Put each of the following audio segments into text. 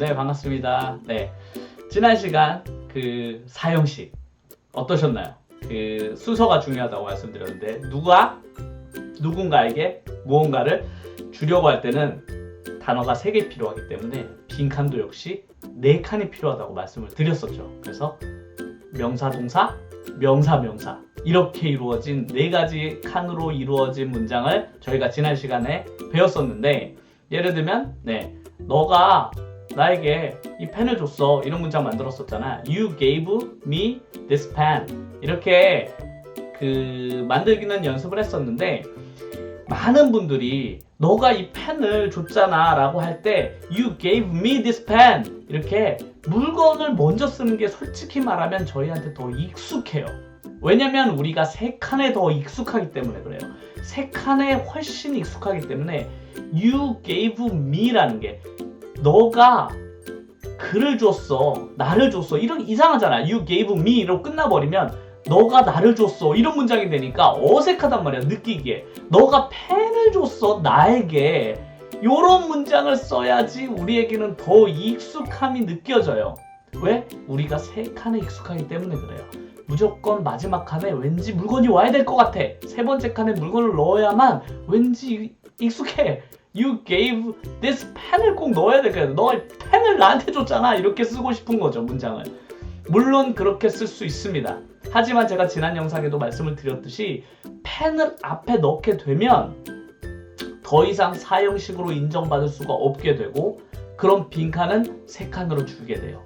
네, 반갑습니다. 네, 지난 시간 그 사형식 어떠셨나요? 그 순서가 중요하다고 말씀드렸는데 누군가에게 무언가를 주려고 할 때는 단어가 3개 필요하기 때문에 빈칸도 역시 4칸이 필요하다고 말씀을 드렸었죠. 그래서 명사, 동사, 명사 이렇게 이루어진 4가지 칸으로 이루어진 문장을 저희가 지난 시간에 배웠었는데, 예를 들면 너가 나에게 이 펜을 줬어, 이런 문장 만들었었잖아. You gave me this pen. 이렇게 만들기는 연습을 했었는데, 많은 분들이 너가 이 펜을 줬잖아 라고 할 때 You gave me this pen, 이렇게 물건을 먼저 쓰는 게 솔직히 말하면 저희한테 더 익숙해요. 왜냐면 우리가 3칸에 더 익숙하기 때문에 그래요. 3칸에 훨씬 익숙하기 때문에 You gave me라는 게, 너가 글을 줬어, 나를 줬어, 이런 이상하잖아. You gave me로 끝나버리면 너가 나를 줬어, 이런 문장이 되니까 어색하단 말이야, 느끼기에. 너가 펜을 줬어, 나에게. 이런 문장을 써야지 우리에게는 더 익숙함이 느껴져요. 왜? 우리가 3칸에 익숙하기 때문에 그래요. 무조건 마지막 칸에 왠지 물건이 와야 될 것 같아. 3번째 칸에 물건을 넣어야만 왠지 익숙해. You gave this pen을 꼭 넣어야 될 거야. 너 펜을 나한테 줬잖아, 이렇게 쓰고 싶은 거죠, 문장을. 물론 그렇게 쓸 수 있습니다. 하지만 제가 지난 영상에도 말씀을 드렸듯이 펜을 앞에 넣게 되면 더 이상 사형식으로 인정받을 수가 없게 되고, 그런 빈칸은 3칸으로 줄게 돼요.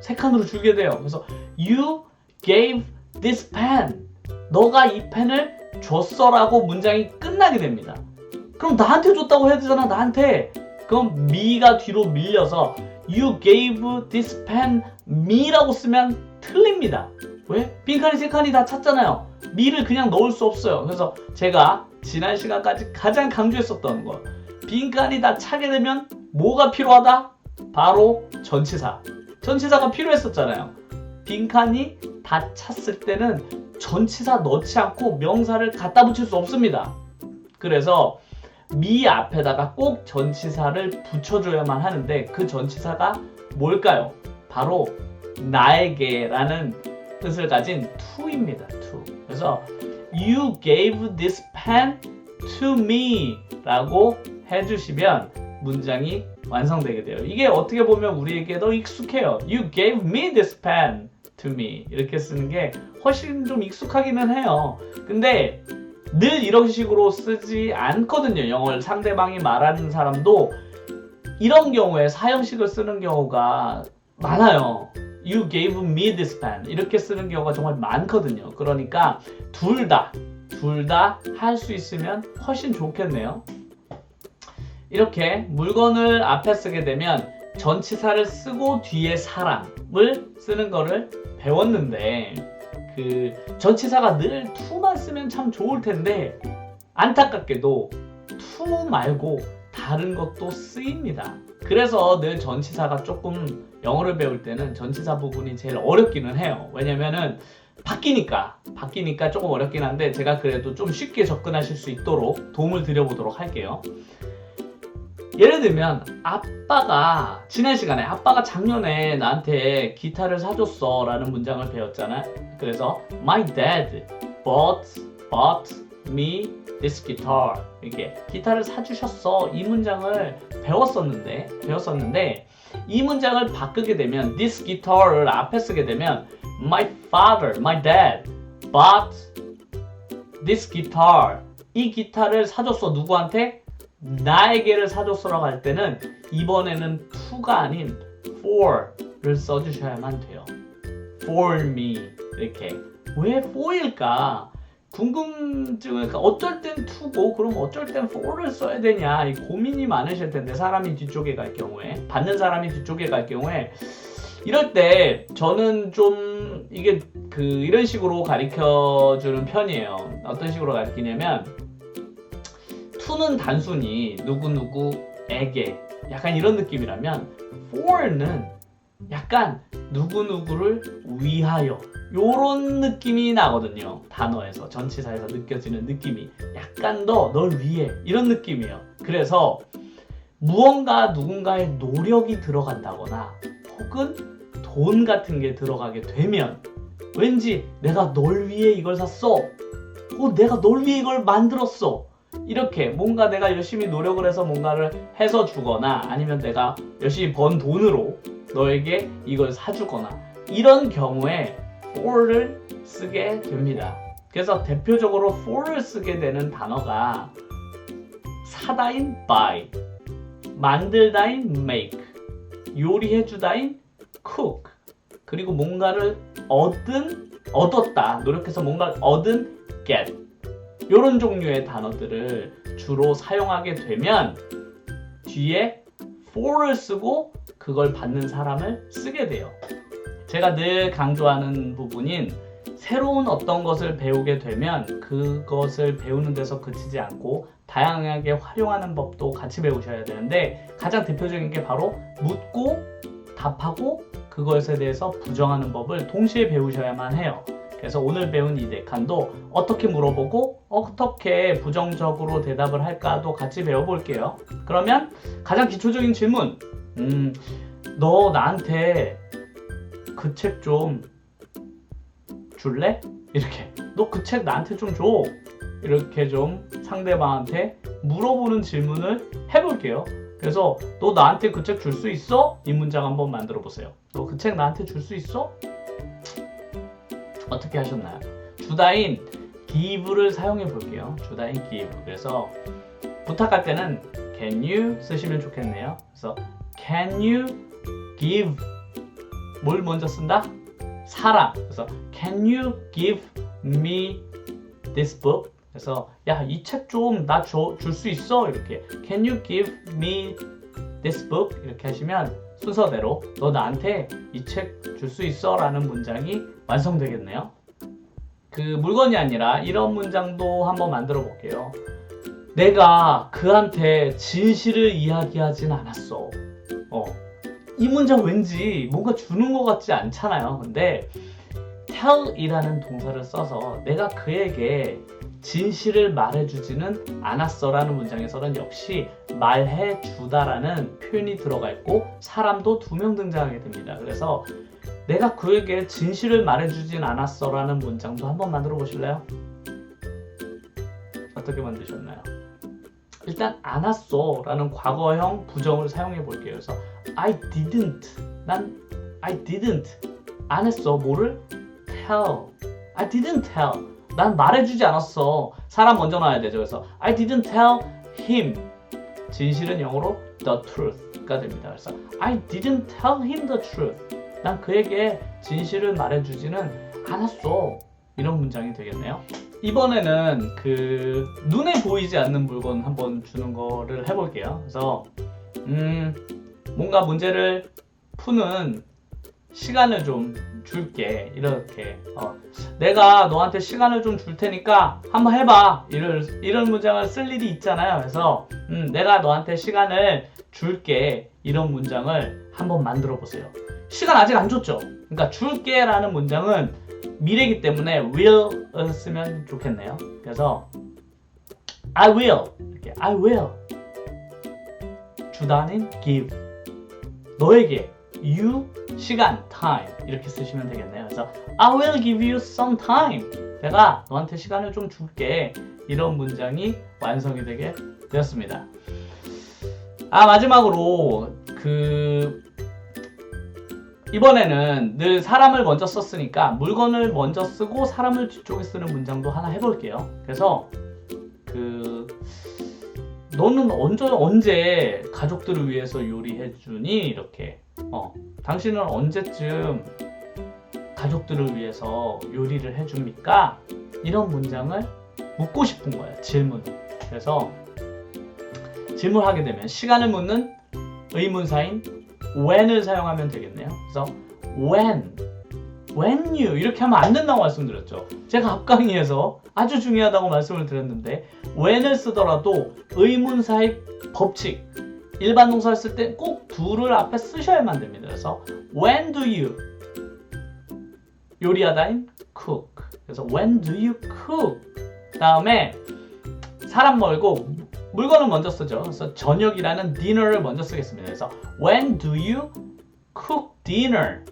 3칸으로 줄게 돼요. 그래서 You gave this pen. 너가 이 펜을 줬어 라고 문장이 끝나게 됩니다. 그럼 나한테 줬다고 해야 되잖아, 나한테. 그럼 me가 뒤로 밀려서 You gave this pen me라고 쓰면 틀립니다. 왜? 빈칸이 3칸이 다 찼잖아요. me를 그냥 넣을 수 없어요. 그래서 제가 지난 시간까지 가장 강조했었던 거, 빈칸이 다 차게 되면 뭐가 필요하다? 바로 전치사. 전치사가 필요했었잖아요. 빈칸이 다 찼을 때는 전치사 넣지 않고 명사를 갖다 붙일 수 없습니다. 그래서 me 앞에다가 꼭 전치사를 붙여줘야만 하는데, 그 전치사가 뭘까요? 바로 나에게 라는 뜻을 가진 to입니다. to. 그래서 You gave this pen to me 라고 해주시면 문장이 완성되게 돼요. 이게 어떻게 보면 우리에게 더 익숙해요. You gave me this pen to me, 이렇게 쓰는 게 훨씬 좀 익숙하기는 해요. 근데 늘 이런 식으로 쓰지 않거든요. 영어를 상대방이 말하는 사람도 이런 경우에 사형식을 쓰는 경우가 많아요. You gave me this pen, 이렇게 쓰는 경우가 정말 많거든요. 그러니까 둘 다 할 수 있으면 훨씬 좋겠네요. 이렇게 물건을 앞에 쓰게 되면 전치사를 쓰고 뒤에 사람을 쓰는 거를 배웠는데, 전치사가 늘 to만 쓰면 참 좋을 텐데 안타깝게도 to 말고 다른 것도 쓰입니다. 그래서 늘 전치사가 조금, 영어를 배울 때는 전치사 부분이 제일 어렵기는 해요. 왜냐면은 바뀌니까 조금 어렵긴 한데, 제가 그래도 좀 쉽게 접근하실 수 있도록 도움을 드려보도록 할게요. 예를 들면 지난 시간에 아빠가 작년에 나한테 기타를 사줬어 라는 문장을 배웠잖아. 그래서 My dad bought me this guitar, 이렇게 기타를 사주셨어, 이 문장을 배웠었는데 이 문장을 바꾸게 되면 this guitar를 앞에 쓰게 되면 my dad bought this guitar, 이 기타를 사줬어, 누구한테? 나에게를 사줬어라고 할 때는 이번에는 to가 아닌 for를 써주셔야만 돼요. for me, 이렇게. 왜 for일까? 궁금증을, 어쩔 땐 to고 그럼 어쩔 땐 for를 써야 되냐, 이 고민이 많으실 텐데, 사람이 뒤쪽에 갈 경우에, 받는 사람이 뒤쪽에 갈 경우에, 이럴 때 저는 좀 이게 이런 식으로 가르쳐주는 편이에요. 어떤 식으로 가르치냐면, to는 단순히 누구누구에게, 약간 이런 느낌이라면 for는 약간 누구누구를 위하여, 요런 느낌이 나거든요. 단어에서, 전치사에서 느껴지는 느낌이 약간 더 널 위해, 이런 느낌이에요. 그래서 무언가 누군가의 노력이 들어간다거나 혹은 돈 같은 게 들어가게 되면 왠지 내가 널 위해 이걸 샀어. 내가 널 위해 이걸 만들었어. 이렇게 뭔가 내가 열심히 노력을 해서 뭔가를 해서 주거나 아니면 내가 열심히 번 돈으로 너에게 이걸 사주거나 이런 경우에 for를 쓰게 됩니다. 그래서 대표적으로 for를 쓰게 되는 단어가 사다인 buy, 만들다인 make, 요리해주다인 cook, 그리고 뭔가를 얻었다, 노력해서 뭔가를 얻은 get, 이런 종류의 단어들을 주로 사용하게 되면 뒤에 for를 쓰고 그걸 받는 사람을 쓰게 돼요. 제가 늘 강조하는 부분인 새로운 어떤 것을 배우게 되면 그것을 배우는 데서 그치지 않고 다양하게 활용하는 법도 같이 배우셔야 되는데 가장 대표적인 게 바로 묻고 답하고 그것에 대해서 부정하는 법을 동시에 배우셔야만 해요. 그래서 오늘 배운 이 4칸도 어떻게 물어보고 어떻게 부정적으로 대답을 할까도 같이 배워볼게요. 그러면 가장 기초적인 질문, 너 나한테 그 책 좀 줄래? 이렇게, 너 그 책 나한테 좀 줘. 이렇게 좀 상대방한테 물어보는 질문을 해볼게요. 그래서 너 나한테 그 책 줄 수 있어? 이 문장 한번 만들어 보세요. 너 그 책 나한테 줄 수 있어? 어떻게 하셨나요? 주다인 give를 사용해 볼게요. 주다인 give. 그래서 부탁할 때는 can you 쓰시면 좋겠네요. 그래서 can you give, 뭘 먼저 쓴다? 사람. 그래서 can you give me this book? 그래서 야, 이 책 좀 나 줄 수 있어? 이렇게 can you give me this book? 이렇게 하시면 순서대로 너 나한테 이 책 줄 수 있어? 라는 문장이 완성되겠네요. 그 물건이 아니라 이런 문장도 한번 만들어 볼게요. 내가 그한테 진실을 이야기하진 않았어. 이 문장 왠지 뭔가 주는 것 같지 않잖아요. 근데 tell 이라는 동사를 써서 내가 그에게 진실을 말해주지는 않았어 라는 문장에서는 역시 말해주다라는 표현이 들어가 있고 사람도 2명 등장하게 됩니다. 그래서 내가 그에게 진실을 말해주진 않았어 라는 문장도 한번 만들어 보실래요? 어떻게 만드셨나요? 일단 않았어 라는 과거형 부정을 사용해 볼게요. 그래서 I didn't, I didn't, 안 했어. 뭐를? tell, I didn't tell, 난 말해주지 않았어. 사람 먼저 나와야 되죠. 그래서 I didn't tell him, 진실은 영어로 the truth가 됩니다. 그래서 I didn't tell him the truth, 난 그에게 진실을 말해주지는 않았어. 이런 문장이 되겠네요. 이번에는 그 눈에 보이지 않는 물건 한번 주는 거를 해볼게요. 그래서 뭔가 문제를 푸는 시간을 좀 줄게. 이렇게 내가 너한테 시간을 좀 줄 테니까 한번 해봐. 이런 문장을 쓸 일이 있잖아요. 그래서 내가 너한테 시간을 줄게. 이런 문장을 한번 만들어 보세요. 시간 아직 안 줬죠? 그러니까 줄게 라는 문장은 미래이기 때문에 will을 쓰면 좋겠네요. 그래서 I will, 이렇게 I will, 주다는 give, 너에게 you, 시간, time 이렇게 쓰시면 되겠네요. 그래서 I will give you some time, 내가 너한테 시간을 좀 줄게. 이런 문장이 완성이 되게 되었습니다. 마지막으로 이번에는 늘 사람을 먼저 썼으니까 물건을 먼저 쓰고 사람을 뒤쪽에 쓰는 문장도 하나 해볼게요. 그래서 너는 언제 가족들을 위해서 요리해주니? 이렇게 당신은 언제쯤 가족들을 위해서 요리를 해줍니까? 이런 문장을 묻고 싶은 거예요. 질문을. 그래서 질문하게 되면 시간을 묻는 의문사인 when을 사용하면 되겠네요. 그래서 when you 이렇게 하면 안 된다고 말씀드렸죠. 제가 앞 강의에서 아주 중요하다고 말씀을 드렸는데 when을 쓰더라도 의문사의 법칙, 일반 동사를 쓸 때 꼭 do를 앞에 쓰셔야만 됩니다. 그래서 when do you 요리하다인 cook. 그래서 when do you cook 다음에 사람 말고 물건을 먼저 쓰죠. 그래서 저녁이라는 dinner를 먼저 쓰겠습니다. 그래서 when do you cook dinner?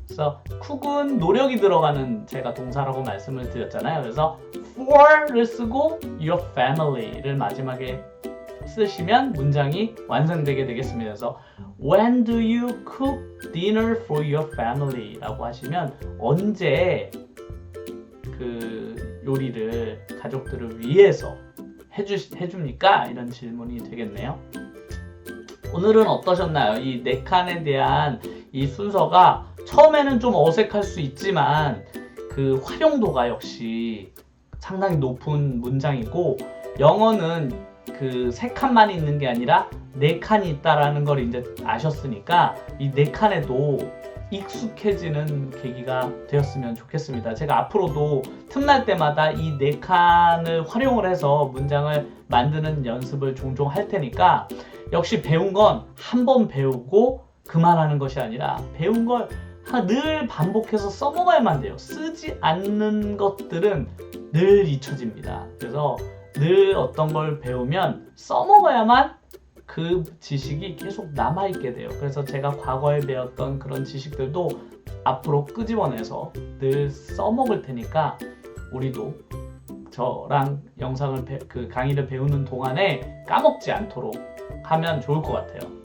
그래서 cook은 노력이 들어가는 제가 동사라고 말씀을 드렸잖아요. 그래서 for를 쓰고 your family를 마지막에 쓰시면 문장이 완성되게 되겠습니다. 그래서 when do you cook dinner for your family? 라고 하시면 언제 그 요리를 가족들을 위해서 해줍니까? 이런 질문이 되겠네요. 오늘은 어떠셨나요? 이 4칸에 대한 이 순서가 처음에는 좀 어색할 수 있지만 그 활용도가 역시 상당히 높은 문장이고 영어는 그 3칸만 있는 게 아니라 4칸이 있다라는 걸 이제 아셨으니까 이 4칸에도 익숙해지는 계기가 되었으면 좋겠습니다. 제가 앞으로도 틈날 때마다 이 4칸을 활용을 해서 문장을 만드는 연습을 종종 할 테니까 역시 배운 건 한 번 배우고 그만하는 것이 아니라 배운 걸 늘 반복해서 써먹어야만 돼요. 쓰지 않는 것들은 늘 잊혀집니다. 그래서 늘 어떤 걸 배우면 써먹어야만 그 지식이 계속 남아있게 돼요. 그래서 제가 과거에 배웠던 그런 지식들도 앞으로 끄집어내서 늘 써먹을 테니까 우리도 저랑 영상을 그 강의를 배우는 동안에 까먹지 않도록 하면 좋을 것 같아요.